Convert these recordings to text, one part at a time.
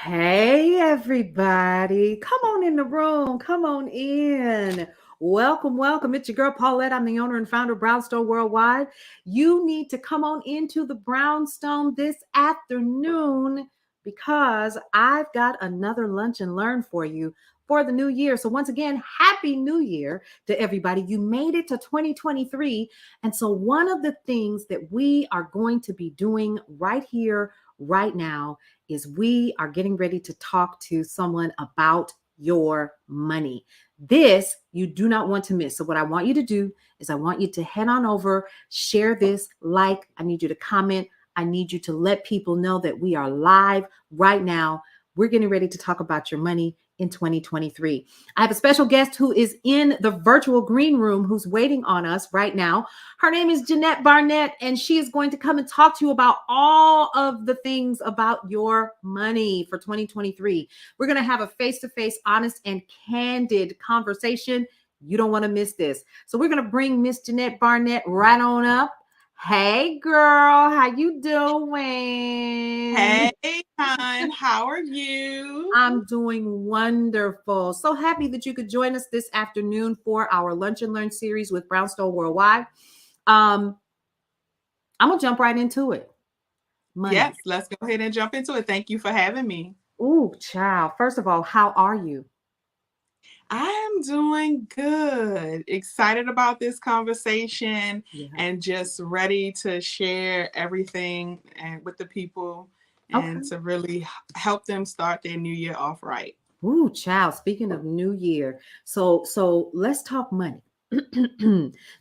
Hey, everybody. Come on in the room. Come on in. Welcome, welcome. It's your girl, Paulette. I'm the owner and founder of Brownstone Worldwide. You need to come on into the Brownstone this afternoon because I've got another lunch and learn for you for the new year. So, once again, Happy New Year to everybody. You made it to 2023. And so, one of the things that we are going to be doing right here, right now, is we are getting ready to talk to someone about your money. This you do not want to miss. So what I want you to do is I want you to head on over, share this, I need you to comment. I need you to let people know that we are live right now. We're getting ready to talk about your money in 2023. I have a special guest who is in the virtual green room who's waiting on us right now. Her name is Jeanette Barnett, and she is going to come and talk to you about all of the things about your money for 2023. We're going to have a face-to-face, honest, and candid conversation. You don't want to miss this. So we're going to bring Miss Jeanette Barnett right on up. Hey, girl, how you doing? Hey, hon, how are you? I'm doing wonderful. So happy that you could join us this afternoon for our Lunch and Learn series with Brownstone Worldwide. I'm gonna jump right into it. Money. Yes, let's go ahead and jump into it. Thank you for having me. Ooh, child. First of all, how are you? I am doing good. Excited about this conversation Yeah. and just ready to share everything and with the people Okay. and to really help them start their new year off right. Ooh, child. Speaking of New Year, so let's talk money.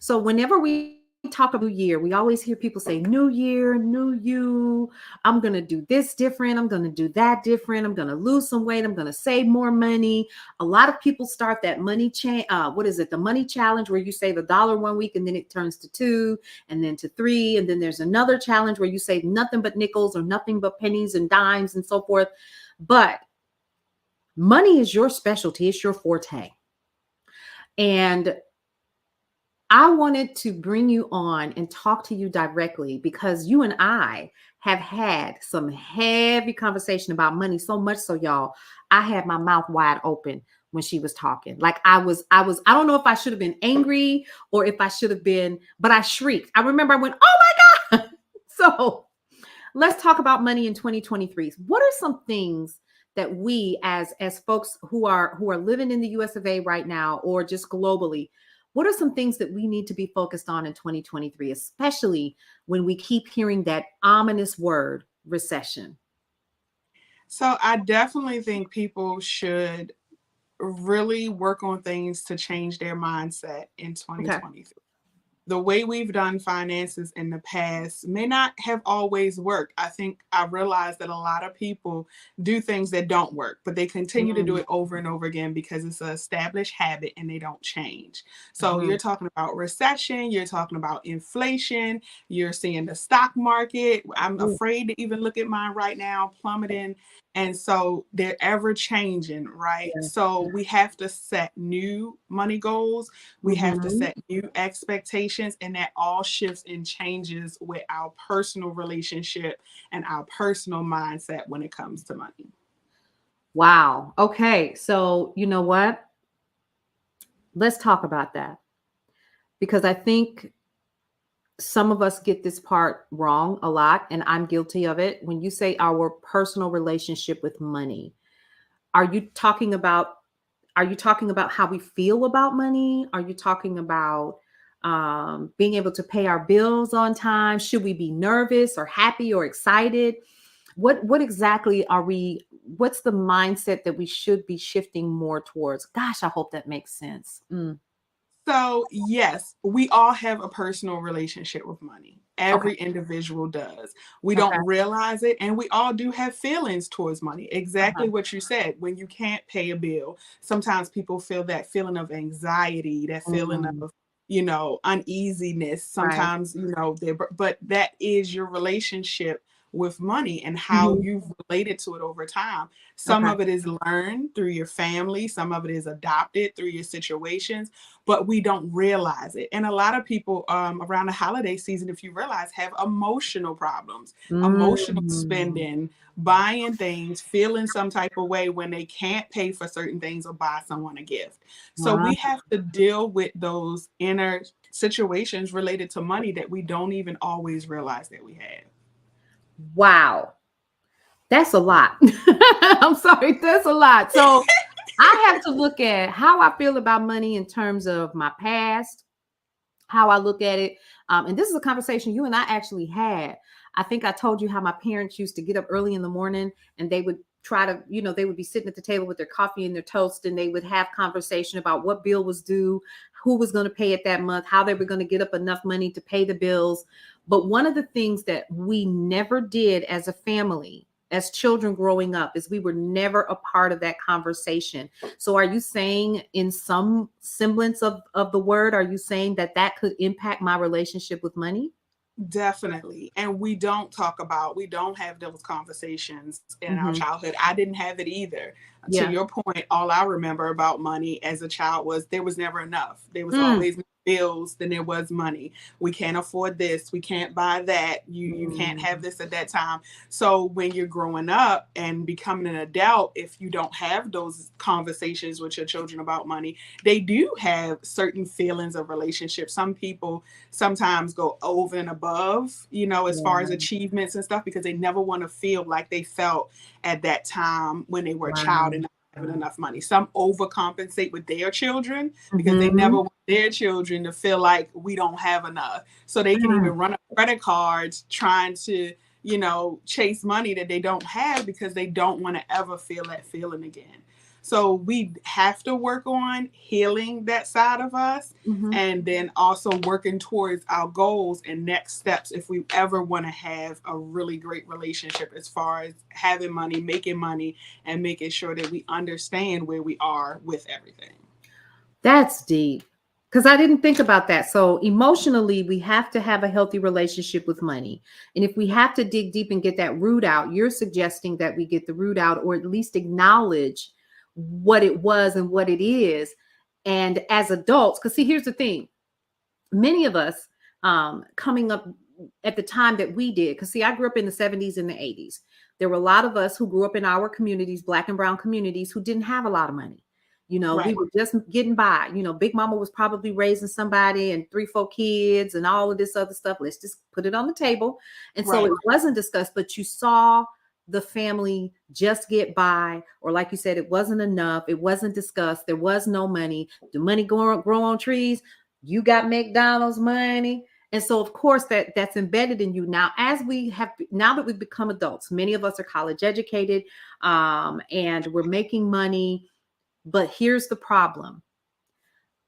So whenever we talk about New Year, we always hear people say, "New Year, new you. I'm gonna do this different. I'm gonna do that different. I'm gonna lose some weight. I'm gonna save more money." A lot of people start that money what is it? The money challenge where you save $1 one week and then it turns to two, and then to three, and then there's another challenge where you save nothing but nickels or nothing but pennies and dimes and so forth. But money is your specialty, it's your forte. And I wanted to bring you on and talk to you directly because you and I have had some heavy conversation about money, so much so, y'all, I had my mouth wide open when she was talking. Like I don't know if I should have been angry or if I should have been, but I shrieked. I remember I went, "Oh my God." So let's talk about money in 2023. What are some things that we as folks who are living in the US of A right now or just globally, what are some things that we need to be focused on in 2023, especially when we keep hearing that ominous word, recession? So I definitely think people should really work on things to change their mindset in Okay. 2023. The way we've done finances in the past may not have always worked. I think I realized that a lot of people do things that don't work, but they continue to do Mm, it over and over again because it's an established habit and they don't change. So mhm. you're talking about recession, you're talking about inflation, you're seeing the stock market. I'm Ooh, afraid to even look at mine right now, plummeting. And so they're ever changing, right? yeah. So we have to set new money goals. We have to Mhm. set new expectations, and that all shifts and changes with our personal relationship and our personal mindset when it comes to money. Wow. Okay. So, you know what? Let's talk about that because I think some of us get this part wrong a lot, and I'm guilty of it. When you say our personal relationship with money, are you talking about how we feel about money? Are you talking about being able to pay our bills on time? Should we be nervous or happy or excited? What exactly are we? What's the mindset that we should be shifting more towards? Gosh, I hope that makes sense. So, yes, we all have a personal relationship with money. Okay. Every individual does. We Okay. don't realize it, and we all do have feelings towards money. Uh-huh. Exactly what you said. When you can't pay a bill, sometimes people feel that feeling of anxiety, that feeling Mm, of, uneasiness. right. Sometimes, but that is your relationship with money and how Mhm. you've related to it over time. Some Okay. of it is learned through your family, some of it is adopted through your situations, but we don't realize it. And a lot of people around the holiday season, if you realize, have emotional problems, emotional Mm. spending, buying things, feeling some type of way when they can't pay for certain things or buy someone a gift. So Wow. we have to deal with those inner situations related to money that we don't even always realize that we have. Wow. That's a lot. I'm sorry, that's a lot. So I have to look at how I feel about money in terms of my past, how I look at it. And this is a conversation you and I actually had. I think I told you how my parents used to get up early in the morning and they would try to, they would be sitting at the table with their coffee and their toast and they would have conversation about what bill was due, who was going to pay it that month, how they were going to get up enough money to pay the bills. But one of the things that we never did as a family, as children growing up, is we were never a part of that conversation. So are you saying, in some semblance of the word, are you saying that that could impact my relationship with money? Definitely. And we don't have those conversations in our Hmm. childhood. I didn't have it either. To Yeah. your point, all I remember about money as a child was there was never enough. There was Mm. always more bills than there was money. We can't afford this. We can't buy that. You can't have Mm. this at that time. So when you're growing up and becoming an adult, if you don't have those conversations with your children about money, they do have certain feelings of relationships. Some people sometimes go over and above, as far as Yeah. achievements and stuff, because they never want to feel like they felt at that time when they were a child Wow. and not having enough money. Some overcompensate with their children because they never Hmm. want their children to feel like we don't have enough. So they can Mm. even run up credit cards trying to, chase money that they don't have because they don't want to ever feel that feeling again. So we have to work on healing that side of us Hmm. and then also working towards our goals and next steps if we ever want to have a really great relationship as far as having money, and making sure that we understand where we are with everything. That's deep. Because I didn't think about that. So emotionally, we have to have a healthy relationship with money. And if we have to dig deep and get that root out, you're suggesting that we get the root out, or at least acknowledge what it was and what it is. And as adults, because see, here's the thing, many of us, coming up at the time that we did, because see, I grew up in the 70s and the 80s. There were a lot of us who grew up in our communities, Black and brown communities, who didn't have a lot of money. We Right, were just getting by. Big mama was probably raising somebody and three, four kids and all of this other stuff. Let's just put it on the table. And so right, it wasn't discussed, but you saw the family just get by, or like you said, it wasn't enough. It wasn't discussed. There was no money. The money grow on trees. You got McDonald's money. And so of course that's embedded in you. Now, now that we've become adults, many of us are college educated, and we're making money. But here's the problem.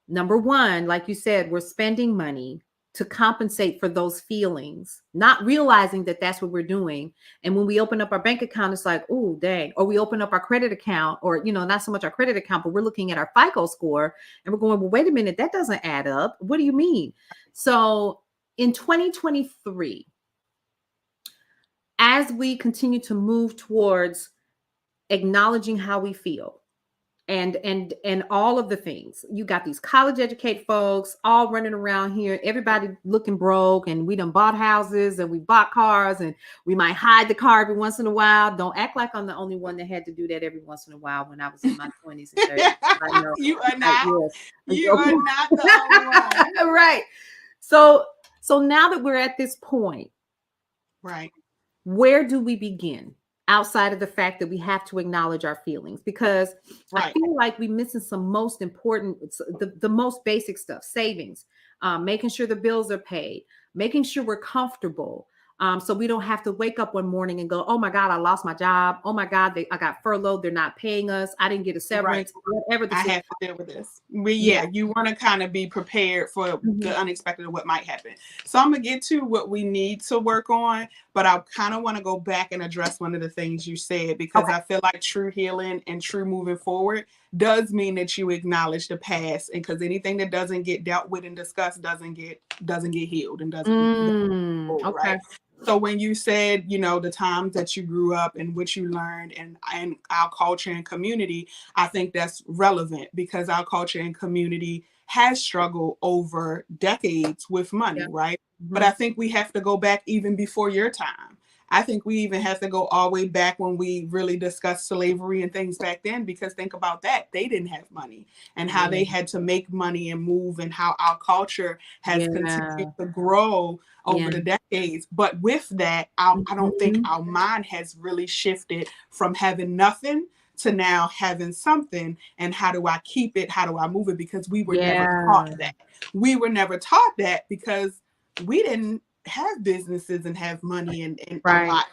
Number one, like you said, we're spending money to compensate for those feelings, not realizing that that's what we're doing. And when we open up our bank account, it's like, oh, dang. Or we open up our credit account, or, not so much our credit account, but we're looking at our FICO score and we're going, well, wait a minute, that doesn't add up. What do you mean? So in 2023, as we continue to move towards acknowledging how we feel, and all of the things, you got these college educated folks all running around here, everybody looking broke, and we done bought houses and we bought cars, and we might hide the car every once in a while. Don't act like I'm the only one that had to do that every once in a while when I was in my 20s and 30s. I know. you are not. Yes. You are not the only one. Right. So now that we're at this point, Right, where do we begin, outside of the fact that we have to acknowledge our feelings? Because I right. feel like we're missing some most important, the most basic stuff: savings, making sure the bills are paid, making sure we're comfortable. So we don't have to wake up one morning and go, oh my God, I lost my job. Oh my God, I got furloughed. They're not paying us. I didn't get a Right. severance, whatever the I situation. have to deal with this. But Yeah. yeah, you want to kind of be prepared for Mhm. the unexpected of what might happen. So I'm gonna get to what we need to work on, but I kind of want to go back and address one of the things you said, because Okay. I feel like true healing and true moving forward does mean that you acknowledge the past, and because anything that doesn't get dealt with and discussed doesn't get healed and doesn't Mm, forward, okay. right? So when you said, the times that you grew up and what you learned and our culture and community, I think that's relevant because our culture and community has struggled over decades with money, Yeah. right? But Mm-hmm. I think we have to go back even before your time. I think we even have to go all the way back when we really discussed slavery and things back then, because think about that. They didn't have money and how they had to make money and move, and how our culture has Yeah. continued to grow over Yeah. the decades. But with that, I don't think Mhm. our mind has really shifted from having nothing to now having something. And how do I keep it? How do I move it? Because we were never Yeah. taught that. We were never taught that because we didn't have businesses and have money and a Right. lot,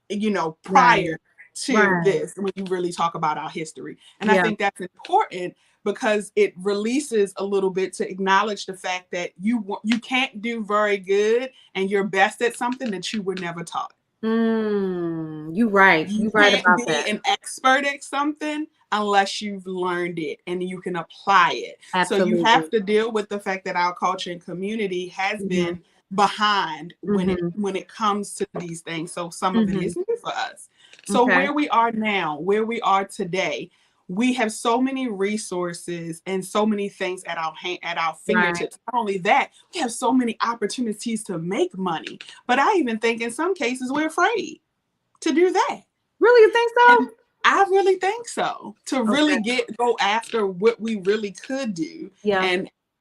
Right. prior to Right. this, when you really talk about our history. And I Yeah. think that's important because it releases a little bit to acknowledge the fact that you can't do very good and you're best at something that you were never taught. You're right. You You're right can't about be that. an expert at something unless you've learned it and you can apply it. So you have Absolutely. to deal with the fact that our culture and community has Mm-hmm. been behind Mm-hmm. when it comes to these things. So some of it Mm-hmm. is new for us. So Okay. where we are now, where we are today, we have so many resources and so many things at our Right. fingertips. Not only that, we have so many opportunities to make money. But I even think in some cases we're afraid to do that. Really, you think so? And I really think so. To Okay. really go after what we really could do, Yeah.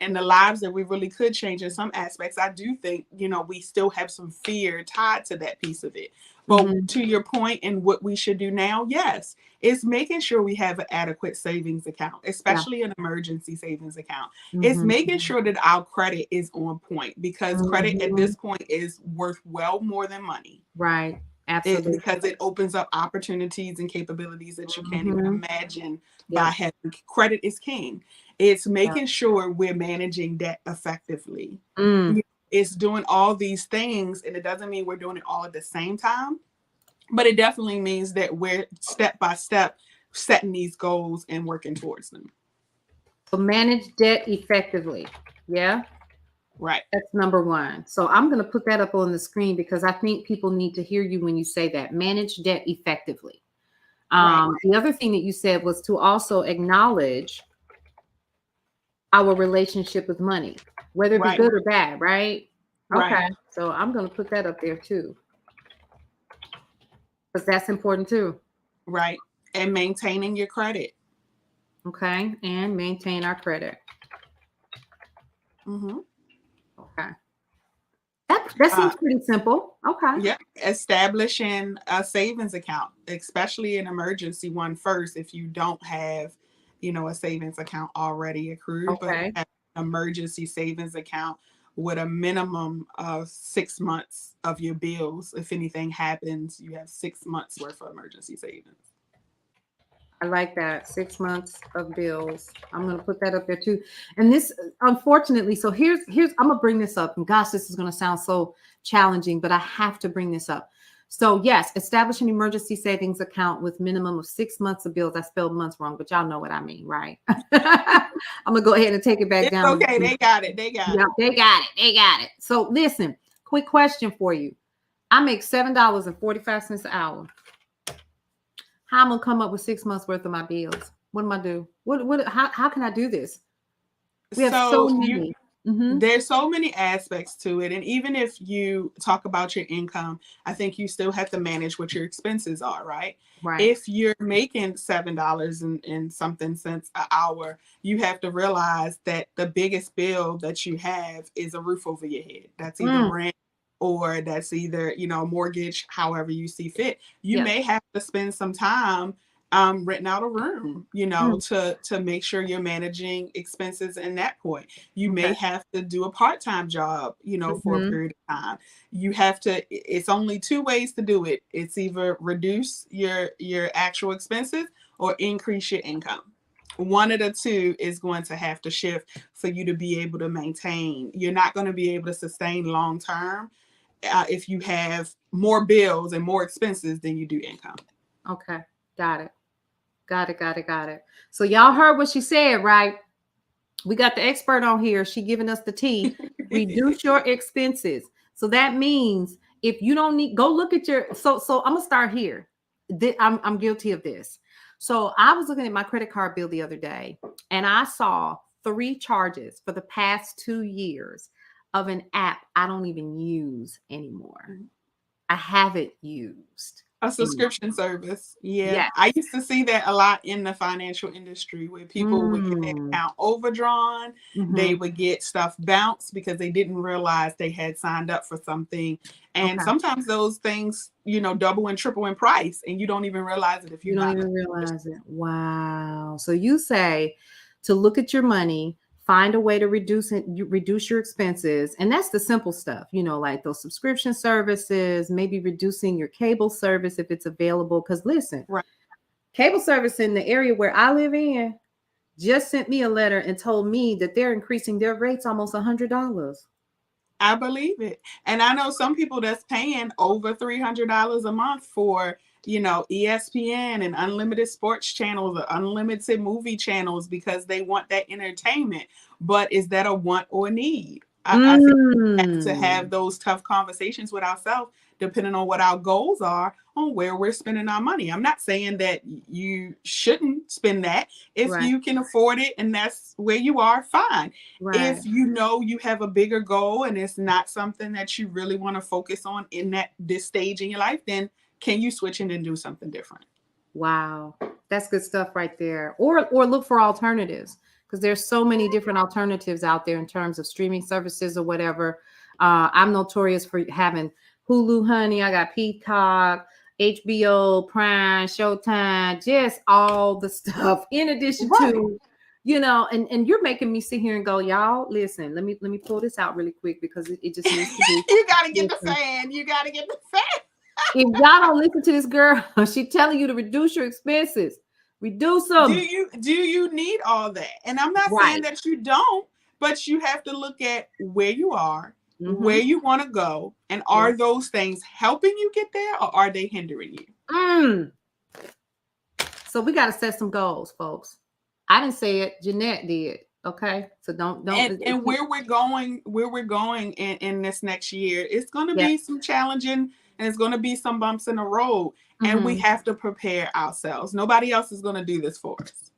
and the lives that we really could change in some aspects, I do think, we still have some fear tied to that piece of it. But Mm-hmm. to your point, and what we should do now, yes, it's making sure we have an adequate savings account, Yeah. especially an emergency savings account. It's Mm-hmm. making sure that our credit is on point, because credit at Mm-hmm. this point is worth well more than money. Right. It, Absolutely. because it opens up opportunities and capabilities that you can't even Mm-hmm. imagine Yeah. by having credit is king. It's Yeah. making sure we're managing debt effectively. Mm. It's doing all these things, and it doesn't mean we're doing it all at the same time, but it definitely means that we're step by step setting these goals and working towards them. So manage debt effectively. Yeah. Right. That's number one. So I'm going to put that up on the screen because I think people need to hear you when you say that. Manage debt effectively. Right. The other thing that you said was to also acknowledge our relationship with money, whether it be Right. good or bad, right? Right. Okay. So I'm going to put that up there too, because that's important too. Right. And maintaining your credit. Okay. And maintain our credit. Mm-hmm. Okay. That seems pretty simple. Okay. Yeah, establishing a savings account, especially an emergency one first. If you don't have, a savings account already accrued, but Okay. have an emergency savings account with a minimum of 6 months of your bills. If anything happens, you have 6 months worth of emergency savings. I like that. 6 months of bills. I'm going to put that up there too. And this, unfortunately, so here's, I'm going to bring this up. And gosh, this is going to sound so challenging, but I have to bring this up. So yes, establish an emergency savings account with minimum of 6 months of bills. I spelled months wrong, but y'all know what I mean, right? I'm going to go ahead and take it back It's down. okay. They got it. They got Yeah, it. they got it. They got it. So listen, quick question for you. I make $7.45 an hour. How I'm gonna come up with 6 months worth of my bills? What am I do? How can I do this? We have so So many. Mm-hmm. there's so many aspects to it. And even if you talk about your income, I think you still have to manage what your expenses are, right? Right. If you're making $7 and something cents an hour, you have to realize that the biggest bill that you have is a roof over your head. That's either Mm. rent, or that's either, mortgage, however you see fit. You Yeah. may have to spend some time renting out a room, Mm. to make sure you're managing expenses in that point. You Okay. may have to do a part-time job, for a Mm-hmm. period of time. You have to, it's only two ways to do it. It's either reduce your actual expenses or increase your income. One of the two is going to have to shift for you to be able to maintain. You're not going to be able to sustain long term if you have more bills and more expenses than you do income. Okay. Got it. Got it. Got it. Got it. So y'all heard what she said, right? We got the expert on here. She giving us the tea. Reduce your expenses. So that means If you don't need, go look at your, so I'm gonna start here. I'm guilty of this. So I was looking at my credit card bill the other day, and I saw 3 charges for the past 2 years of an app I don't even use anymore. I haven't used A anymore. subscription service. Yeah. Yes. I used to see that a lot in the financial industry where people would get their Mm. account overdrawn. They Hmm. would get stuff bounced because they didn't realize they had signed up for something. And Okay. sometimes those things, double and triple in price, and you don't even realize it if You you're don't not. even realize it. Wow. So you say to look at your money, find a way to reduce your expenses. And that's the simple stuff, like those subscription services, maybe reducing your cable service if it's available. Because listen, Right. cable service in the area where I live in just sent me a letter and told me that they're increasing their rates almost $100. I believe it. And I know some people that's paying over $300 a month for, ESPN and unlimited sports channels or unlimited movie channels because they want that entertainment. But is that a want or need? I think we have to have Mm. those tough conversations with ourselves, depending on what our goals are, on where we're spending our money. I'm not saying that you shouldn't spend that. If Right, you can afford it and that's where you are, fine. right. If you know you have a bigger goal and it's not something that you really want to focus on in this stage in your life, then can you switch in and do something different? Wow. That's good stuff right there. Or look for alternatives because there's so many different alternatives out there in terms of streaming services or whatever. I'm notorious for having Hulu, honey. I got Peacock, HBO, Prime, Showtime, just all the stuff in addition Right. to, and you're making me sit here and go, y'all, listen, let me pull this out really quick because it just needs to be. You got to get the Listen, fan. You got to get the fan. if y'all don't listen to this girl, she telling you to reduce your expenses. Reduce Do them. you need all that? And I'm not saying Right. that you don't, but you have to look at where you are, where Mm-hmm. you want to go, and Yeah. are those things helping you get there or are they hindering you? Mm. So we got to set some goals, folks. I didn't say it. Jeanette did. Okay. So don't. And where we're going in this next year, it's going to Yeah. be some challenging and it's going to be some bumps in the road, and we Mm-hmm. have to prepare ourselves. Nobody else is going to do this for us.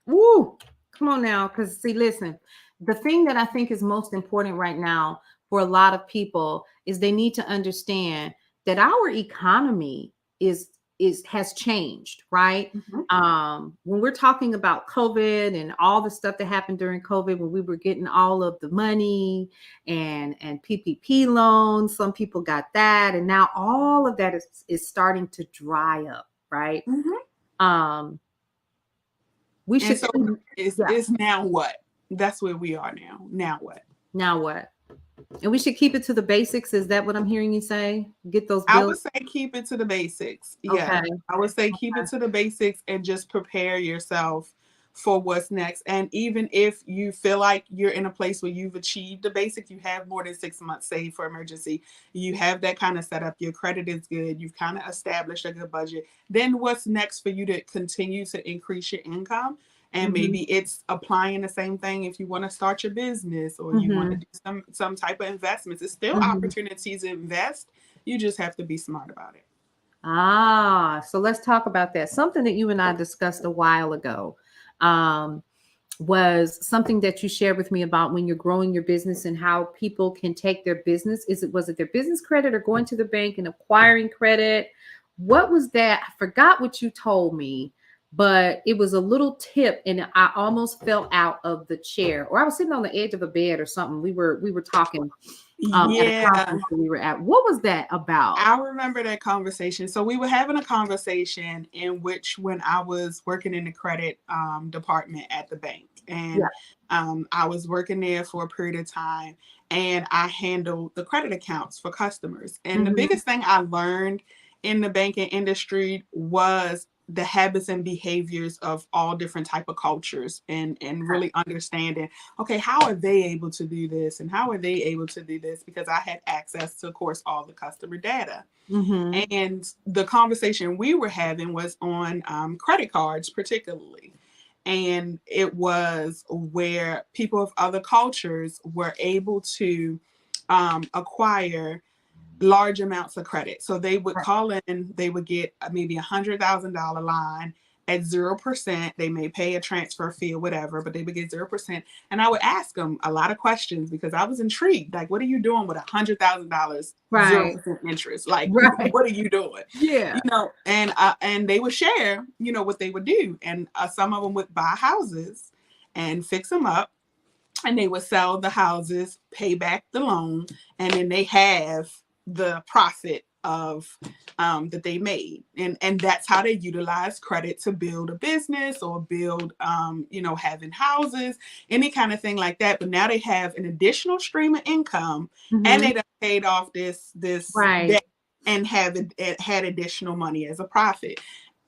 Woo. Come on now. Because see, listen, the thing that I think is most important right now for a lot of people is they need to understand that our economy has changed, right? Mhm. When we're talking about COVID and all the stuff that happened during COVID, when we were getting all of the money and PPP loans, some people got that, and now all of that is starting to dry up, right? Mhm. Um, we And should, so yeah. it's now what? That's where we are now. Now what? Now what? And we should keep it to the basics. Is that what I'm hearing you say? Get those I bills. would say keep it to the basics. Okay. Yeah. I would say keep it to the basics and just prepare yourself for what's next. And even if you feel like you're in a place where you've achieved the basics, you have more than 6 months saved for emergency, you have that kind of setup, your credit is good, you've kind of established a good budget, then what's next for you to continue to increase your income? And Mm-hmm. maybe it's applying the same thing if you want to start your business or you want to Mm-hmm. do some type of investments. It's still Mm-hmm. opportunities to invest. You just have to be smart about it. So let's talk about that. Something that you and I discussed a while ago um, was something that you shared with me about when you're growing your business and how people can take their business. Was it their business credit or going to the bank and acquiring credit? What was that? I forgot what you told me, but it was a little tip, and I almost fell out of the chair, or I was sitting on the edge of a bed or something. We were talking at a Yeah, conference that we were at. What was that about? I remember that conversation. So we were having a conversation in which when I was working in the credit department at the bank, Yeah. and I was working there for a period of time, and I handled the credit accounts for customers. And the Mhm. biggest thing I learned in the banking industry was the habits and behaviors of all different type of cultures, and really understanding, okay, how are they able to do this and how are they able to do this, because I had access to, of course, all the customer data. Mhm. And the conversation we were having was on credit cards particularly, and it was where people of other cultures were able to acquire large amounts of credit. So they would Right. call in, they would get maybe $100,000 line at 0%. They may pay a transfer fee or whatever, but they would get 0%. And I would ask them a lot of questions because I was intrigued. Like, what are you doing with $100,000, Right. 0% interest? Like, Right. what are you doing? Yeah. And they would share, what they would do. And some of them would buy houses and fix them up, and they would sell the houses, pay back the loan, and then they have the profit of that they made, and that's how they utilize credit to build a business or build having houses, any kind of thing like that. But now they have an additional stream of income, and they done paid off this Right. debt and had additional money as a profit.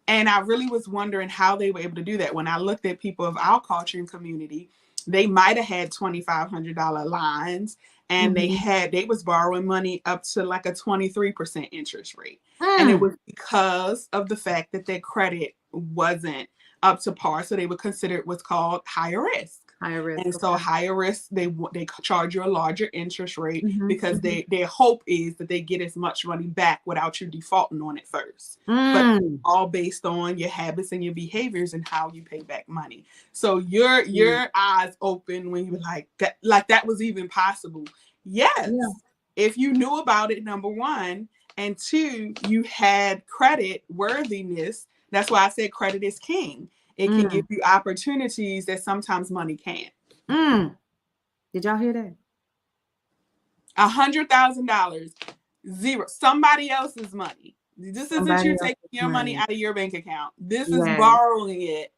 And I really was wondering how they were able to do that. When I looked at people of our culture and community, they might have had $2,500 lines, and they was borrowing money up to like a 23% interest rate. And it was because of the fact that their credit wasn't up to par. So they would consider it what's called higher risk. Higher risk. And so higher risk, they charge you a larger interest rate because their hope is that they get as much money back without you defaulting on it first. But all based on your habits and your behaviors and how you pay back money. So your eyes open when you were like that was even possible. Yes. Yeah. If you knew about it, number one, and two, you had credit worthiness. That's why I said credit is king. It can give you opportunities that sometimes money can't. Did y'all hear that? $100,000, zero. Somebody else's money. This isn't you taking your money out of your bank account. This is borrowing it,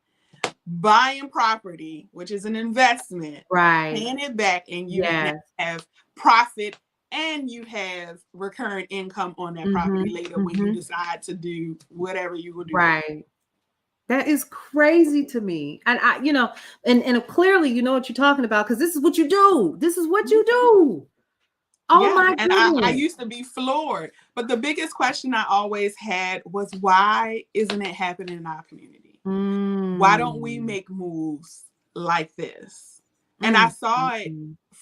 buying property, which is an investment, paying it back, and you have profit and you have recurring income on that property later when you decide to do whatever you will do. Right. That is crazy to me. And I, and clearly, you know what you're talking about, because this is what you do. This is what you do. Oh my and goodness. I used to be floored. But the biggest question I always had was, why isn't it happening in our community? Why don't we make moves like this? And I saw it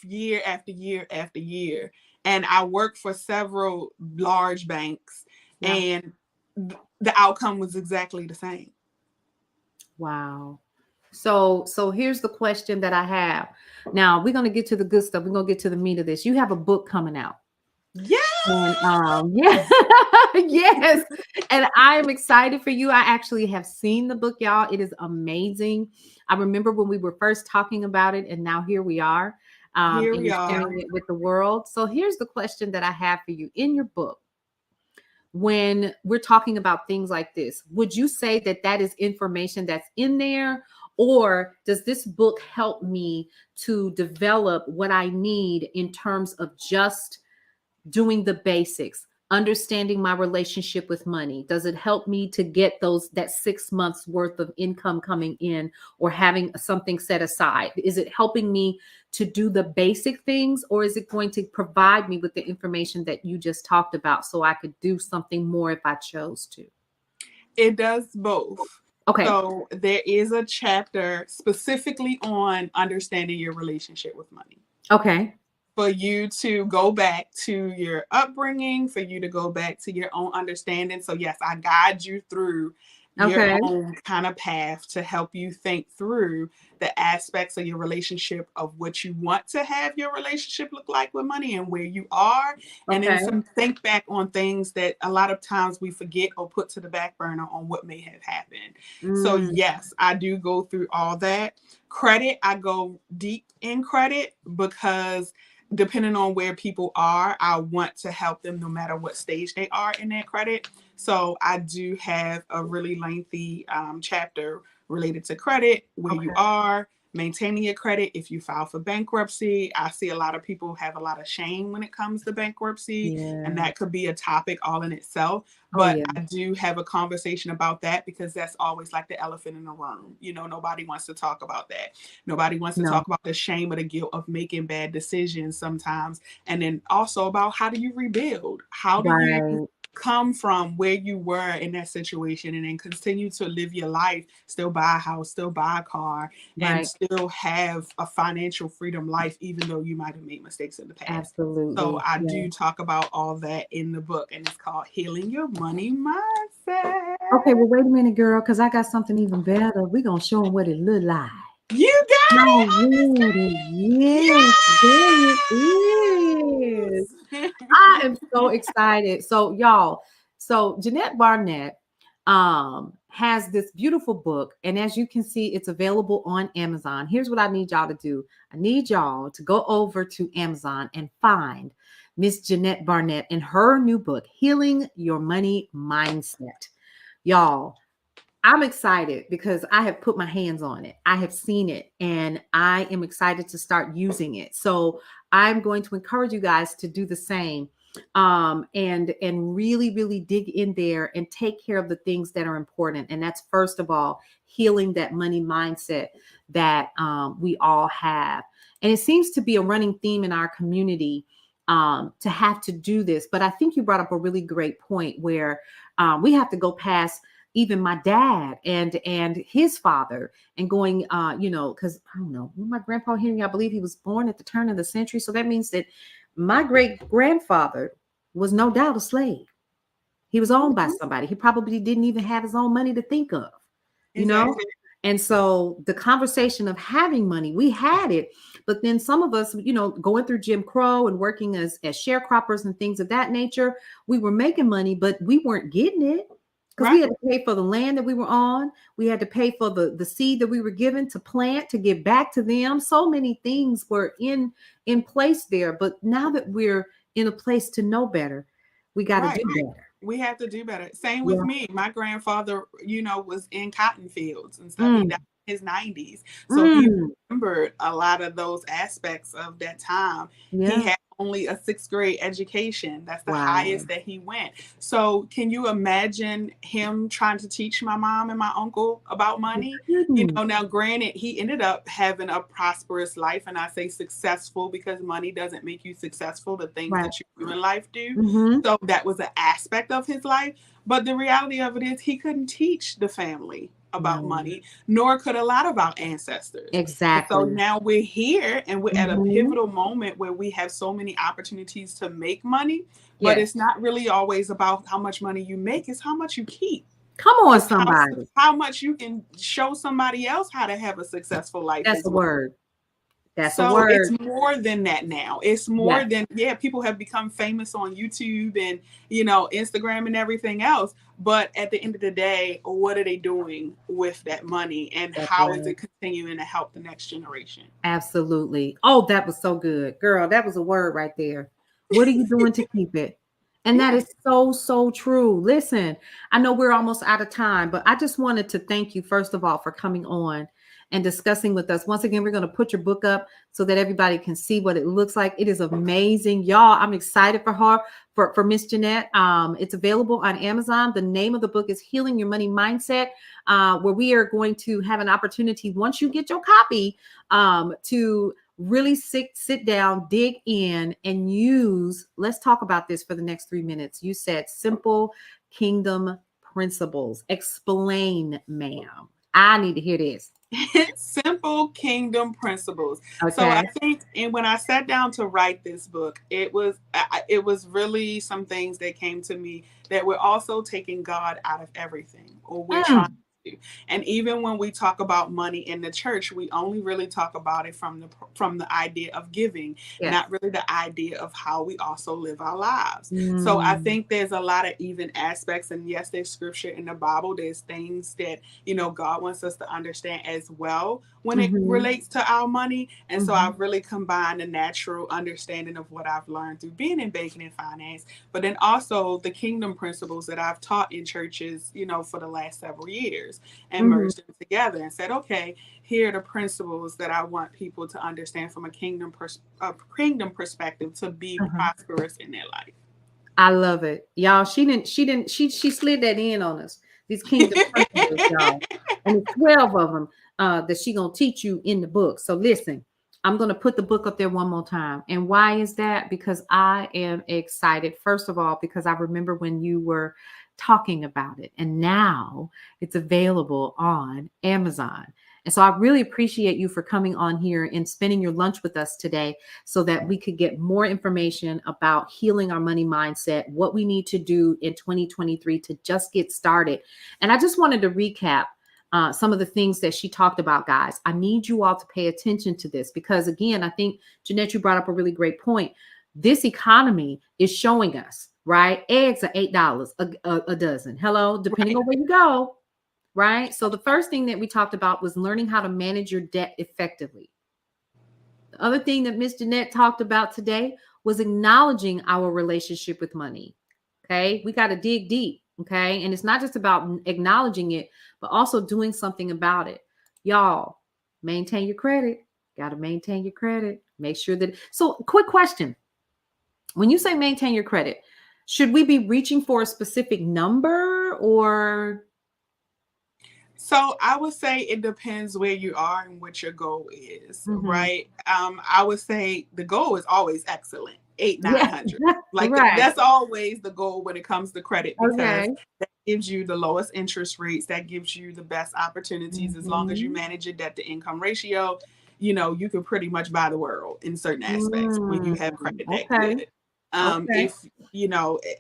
year after year after year. And I worked for several large banks, and the outcome was exactly the same. Wow. So here's the question that I have. Now we're going to get to the good stuff. We're going to get to the meat of this. You have a book coming out. Yes. And, yes. And I am excited for you. I actually have seen the book, y'all. It is amazing. I remember when we were first talking about it, and now here we are. Sharing it with the world. So here's the question that I have for you. In your book, when we're talking about things like this, would you say that is information that's in there? Or does this book help me to develop what I need in terms of just doing the basics, understanding my relationship with money? Does it help me to get that 6 months worth of income coming in, or having something set aside? Is it helping me to do the basic things, or is it going to provide me with the information that you just talked about so I could do something more if I chose to? It does both. Okay. So there is a chapter specifically on understanding your relationship with money. Okay. For you to go back to your upbringing, for you to go back to your own understanding. So yes, I guide you through your own kind of path to help you think through the aspects of your relationship, of what you want to have your relationship look like with money and where you are. And then think back on things that a lot of times we forget or put to the back burner on what may have happened. So yes, I do go through all that. Credit, I go deep in credit because depending on where people are, I want to help them no matter what stage they are in their credit. So I do have a really lengthy chapter related to credit, where you are, maintaining your credit. If you file for bankruptcy, I see a lot of people have a lot of shame when it comes to bankruptcy, and that could be a topic all in itself. But I do have a conversation about that because that's always like the elephant in the room. Nobody wants to talk about that. Nobody wants to talk about the shame or the guilt of making bad decisions sometimes. And then also about, how do you rebuild? How do you come from where you were in that situation and then continue to live your life, still buy a house, still buy a car, and Right. still have a financial freedom life, even though you might have made mistakes in the past. So Absolutely. I Yeah. do talk about all that in the book, and it's called Healing Your Money Mindset. Okay, well, wait a minute, girl, because I got something even better. We're going to show them what it look like. You got All it, ready. Yes, there it is. Ernestine. I am so excited. So, y'all, so Jeanette Barnett has this beautiful book, and as you can see, it's available on Amazon. Here's what I need y'all to do. I need y'all to go over to Amazon and find Miss Jeanette Barnett and her new book, Healing Your Money Mindset. Y'all, I'm excited because I have put my hands on it. I have seen it and I am excited to start using it. So I'm going to encourage you guys to do the same, and really dig in there and take care of the things that are important. And that's first of all healing that money mindset that we all have. And it seems to be a running theme in our community to have to do this. But I think you brought up a really great point where we have to go past even my dad and his father and going, because I don't know, my grandpa Henry, I believe he was born at the turn of the century. So that means that my great grandfather was no doubt a slave. He was owned by somebody. He probably didn't even have his own money to think of, you know? Exactly. And so the conversation of having money, we had it, but then some of us, going through Jim Crow and working as sharecroppers and things of that nature, we were making money, but we weren't getting it. Because we had to pay for the land that we were on. We had to pay for the seed that we were given to plant, to give back to them. So many things were in place there. But now that we're in a place to know better, we got to Right. do better. We have to do better. Same with Yeah. me. My grandfather, was in cotton fields and stuff. He Mm. died in his 90s. So he Mm. remembered a lot of those aspects of that time. He Yeah. had only a 6th grade education. That's the Wow. highest that he went. So can you imagine him trying to teach my mom and my uncle about money? Now granted, he ended up having a prosperous life, and I say successful because money doesn't make you successful. The things Right. that you do in life do. Mm-hmm. So that was an aspect of his life. But the reality of it is he couldn't teach the family about money, nor could a lot of our ancestors. And so Exactly. now we're here and we're at a Mhm. pivotal moment where we have so many opportunities to make money, but Yes. it's not really always about how much money you make, it's how much you keep. Come on, It's somebody. how much you can show somebody else how to have a successful life That's as a well. word. That's a So it's word. more than that now. It's more than, people have become famous on YouTube and, Instagram and everything else. But at the end of the day, what are they doing with that money and That's how is right. it continuing to help the next generation? Absolutely. Oh, that was so good. Girl, that was a word right there. What are you doing to keep it? And that is so true. Listen, I know we're almost out of time, but I just wanted to thank you, first of all, for coming on and discussing with us. Once again, we're going to put your book up so that everybody can see what it looks like. It is amazing. Y'all, I'm excited for her, for Miss Jeanette. It's available on Amazon. The name of the book is Healing Your Money Mindset, where we are going to have an opportunity, once you get your copy, to really sit down, dig in, and use. Let's talk about this for the next 3 minutes. You said simple kingdom principles. Explain, ma'am. I need to hear this. Simple kingdom principles. Okay. So I think, and when I sat down to write this book, it was really some things that came to me that we're also taking God out of everything, or we're trying to. And even when we talk about money in the church, we only really talk about it from the idea of giving, not really the idea of how we also live our lives. So I think there's a lot of even aspects, and yes, there's scripture in the Bible. There's things that God wants us to understand as well when it relates to our money. And so I've really combined the natural understanding of what I've learned through being in banking and finance, but then also the kingdom principles that I've taught in churches, for the last several years, and merged them together and said, okay, here are the principles that I want people to understand from a kingdom perspective to be prosperous in their life. I love it. Y'all, she slid that in on us. These kingdom principles, y'all. And it's 12 of them that she gonna teach you in the book. So listen, I'm going to put the book up there one more time. And why is that? Because I am excited. First of all, because I remember when you were talking about it, and now it's available on Amazon. And so I really appreciate you for coming on here and spending your lunch with us today so that we could get more information about healing our money mindset, what we need to do in 2023 to just get started. And I just wanted to recap some of the things that she talked about, guys. I need you all to pay attention to this because, again, I think, Jeanette, you brought up a really great point. This economy is showing us, right? Eggs are $8 a dozen. Hello, depending on where you go, right? So the first thing that we talked about was learning how to manage your debt effectively. The other thing that Miss Jeanette talked about today was acknowledging our relationship with money. Okay, we got to dig deep. Okay, and it's not just about acknowledging it, but also doing something about it. Y'all, maintain your credit. Got to maintain your credit. Make sure that. So, quick question. When you say maintain your credit, should we be reaching for a specific number or? So I would say it depends where you are and what your goal is, right? I would say the goal is always excellent, 900. Like right. That's always the goal when it comes to credit because Okay. that gives you the lowest interest rates, that gives you the best opportunities. As long as you manage your debt to income ratio, you can pretty much buy the world in certain aspects when you have credit that good. Okay.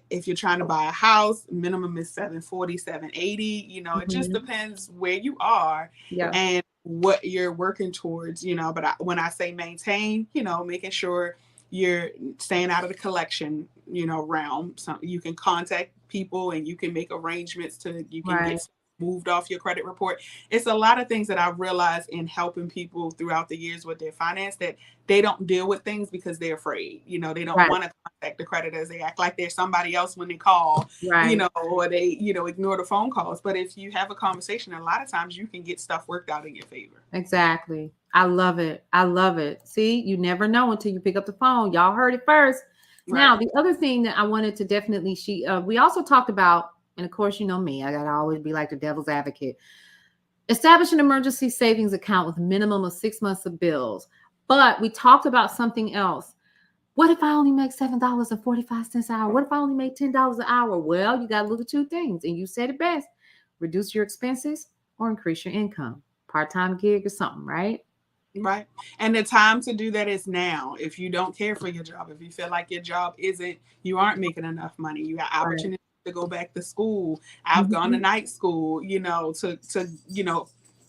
If you're trying to buy a house, minimum is 740, 780, it just depends where you are and what you're working towards, but when I say maintain, making sure you're staying out of the collection, realm. So you can contact people and you can make arrangements you can get moved off your credit report. It's a lot of things that I've realized in helping people throughout the years with their finance that they don't deal with things because they're afraid. They don't want to contact the creditors. They act like there's somebody else when they call, or they, ignore the phone calls. But if you have a conversation, a lot of times you can get stuff worked out in your favor. Exactly. I love it. I love it. See, you never know until you pick up the phone. Y'all heard it first. Right. Now, the other thing that I wanted to definitely, we also talked about, and of course, you know me, I got to always be like the devil's advocate. Establish an emergency savings account with a minimum of 6 months of bills. But we talked about something else. What if I only make $7.45 an hour? What if I only make $10 an hour? Well, you got to look at two things. And you said it best. Reduce your expenses or increase your income. Part-time gig or something, right? Right. And the time to do that is now. If you don't care for your job, if you feel like your job you aren't making enough money, you got opportunity to go back to school. I've gone to night school, to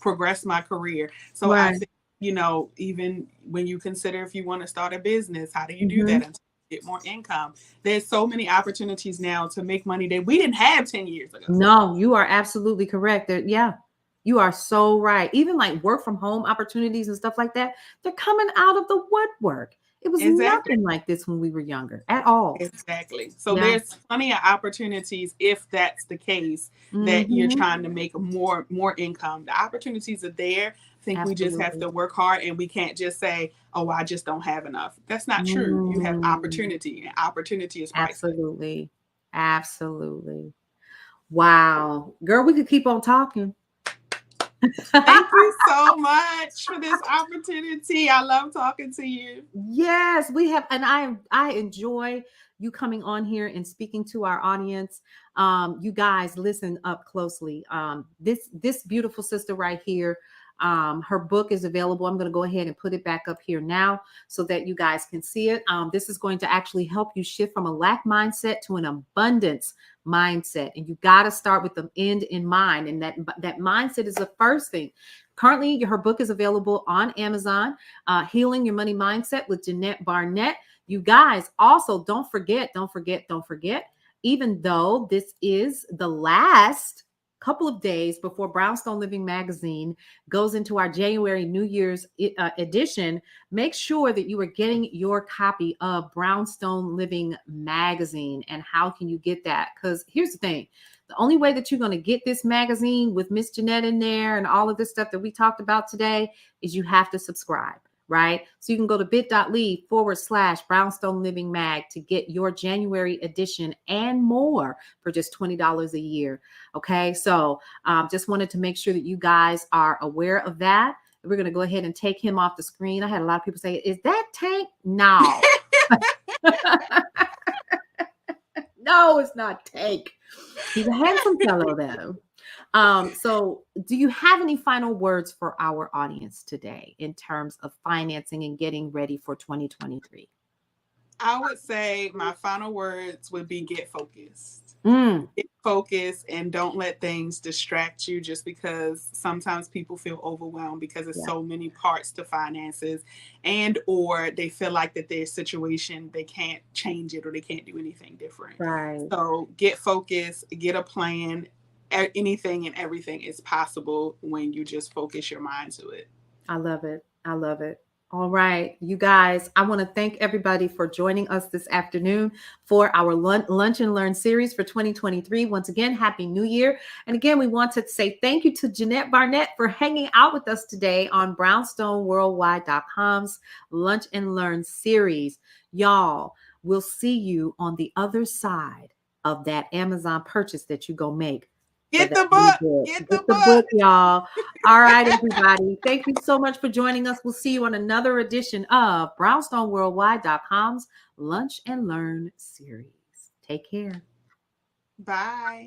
progress my career. So I think, even when you consider if you want to start a business, how do you do that until you get more income? There's so many opportunities now to make money that we didn't have 10 years ago. No, you are absolutely correct. You are so right. Even like work from home opportunities and stuff like that, they're coming out of the woodwork. It was nothing like this when we were younger at all. Exactly. So there's plenty of opportunities if that's the case that you're trying to make more income. The opportunities are there. I think we just have to work hard and we can't just say, oh, I just don't have enough. That's not true. You have opportunity and opportunity is priceless. Absolutely. Absolutely. Wow. Girl, we could keep on talking. Thank you so much for this opportunity. I love talking to you. Yes, we have, and I enjoy you coming on here and speaking to our audience. You guys listen up closely. This beautiful sister right here, her book is available. I'm going to go ahead and put it back up here now so that you guys can see it. This is going to actually help you shift from a lack mindset to an abundance mindset. And you got to start with the end in mind. And that mindset is the first thing. Currently, her book is available on Amazon, Healing Your Money Mindset with Jeanette Barnett. You guys also don't forget, even though this is the last couple of days before Brownstone Living Magazine goes into our January New Year's edition, make sure that you are getting your copy of Brownstone Living Magazine. And how can you get that? Because here's the thing. The only way that you're going to get this magazine with Miss Jeanette in there and all of this stuff that we talked about today is you have to subscribe. Right? So you can go to bit.ly/Brownstone Living Mag to get your January edition and more for just $20 a year. Okay. So just wanted to make sure that you guys are aware of that. We're going to go ahead and take him off the screen. I had a lot of people say, is that Tank? No. No, it's not Tank. He's a handsome fellow, though. So do you have any final words for our audience today in terms of financing and getting ready for 2023? I would say my final words would be get focused. Get focused and don't let things distract you, just because sometimes people feel overwhelmed because there's so many parts to finances, and or they feel like that their situation, they can't change it or they can't do anything different. Right. So get focused, get a plan. Anything and everything is possible when you just focus your mind to it. I love it. I love it. All right, you guys, I want to thank everybody for joining us this afternoon for our Lunch and Learn series for 2023. Once again, Happy New Year. And again, we want to say thank you to Jeanette Barnett for hanging out with us today on brownstoneworldwide.com's Lunch and Learn series. Y'all, we'll see you on the other side of that Amazon purchase that you go make. Get the book. Get the book, y'all. All right, everybody. Thank you so much for joining us. We'll see you on another edition of brownstoneworldwide.com's Lunch and Learn series. Take care. Bye.